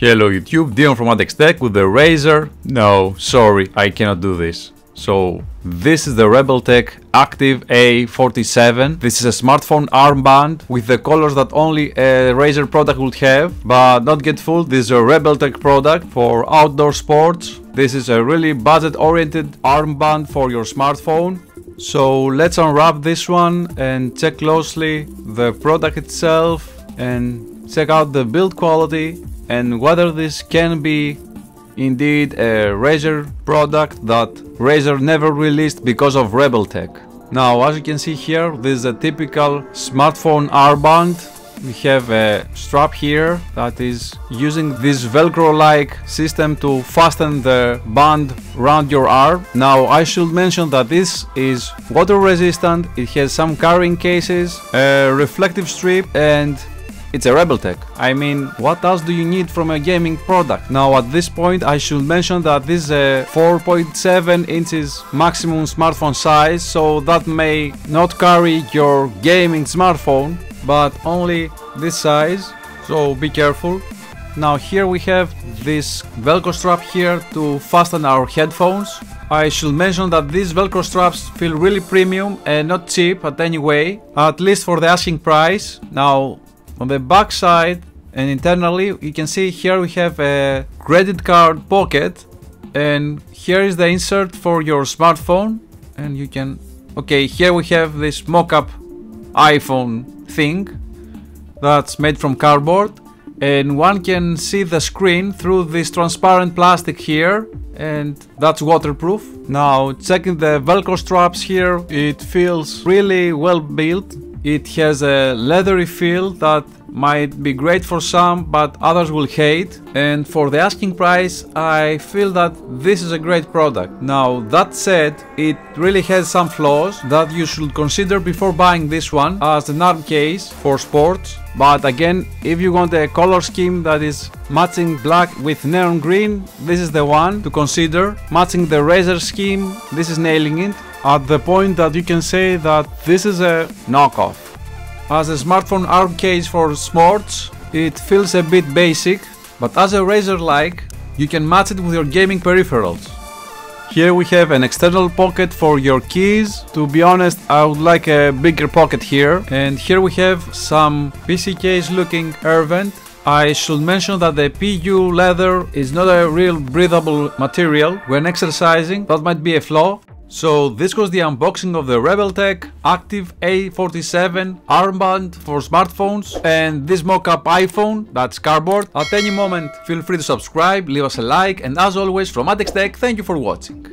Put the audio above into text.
Hello YouTube, Dion from REBELTEC with the Razer. No, sorry, I cannot do this. So this is the REBELTEC Active A47. This is a smartphone armband with the colors that only a Razer product would have, but not get fooled. This is a REBELTEC product for outdoor sports. This is a really budget-oriented armband for your smartphone. So let's unwrap this one and check closely the product itself and check out the build quality and whether this can be indeed a Razer product that Razer never released because of REBELTEC. Now, as you can see here, this is a typical smartphone armband. We have a strap here that is using this Velcro-like system to fasten the band around your arm. Now, I should mention that this is water resistant, it has some carrying cases, a reflective strip, and it's a REBELTEC. I mean, what else do you need from a gaming product? Now at this point I should mention that this is a 4.7 inches maximum smartphone size, so that may not carry your gaming smartphone, but only this size, so be careful. Now here we have this Velcro strap here to fasten our headphones. I should mention that these Velcro straps feel really premium and not cheap at any way, at least for the asking price. Now on the back side and internally, you can see here we have a credit card pocket, and here is the insert for your smartphone, and you can, okay, here we have this mock-up iPhone thing that's made from cardboard, and one can see the screen through this transparent plastic here, and that's waterproof. Now checking the Velcro straps here, it feels really well built. It has a leathery feel that might be great for some, but others will hate. And for the asking price, I feel that this is a great product. Now that said, it really has some flaws that you should consider before buying this one as an arm case for sports. But again, if you want a color scheme that is matching black with neon green, this is the one to consider. Matching the Razer scheme, this is nailing it, at the point that you can say that this is a knockoff. As a smartphone arm case for sports, it feels a bit basic, but as a Razer-like, you can match it with your gaming peripherals. Here we have an external pocket for your keys. To be honest, I would like a bigger pocket here. And here we have some PC case looking air vent. I should mention that the PU leather is not a real breathable material when exercising. That might be a flaw. So this was the unboxing of the REBELTEC Active A47 armband for smartphones and this mock-up iPhone that's cardboard. At any moment feel free to subscribe, leave us a like, and as always from REBELTEC, thank you for watching.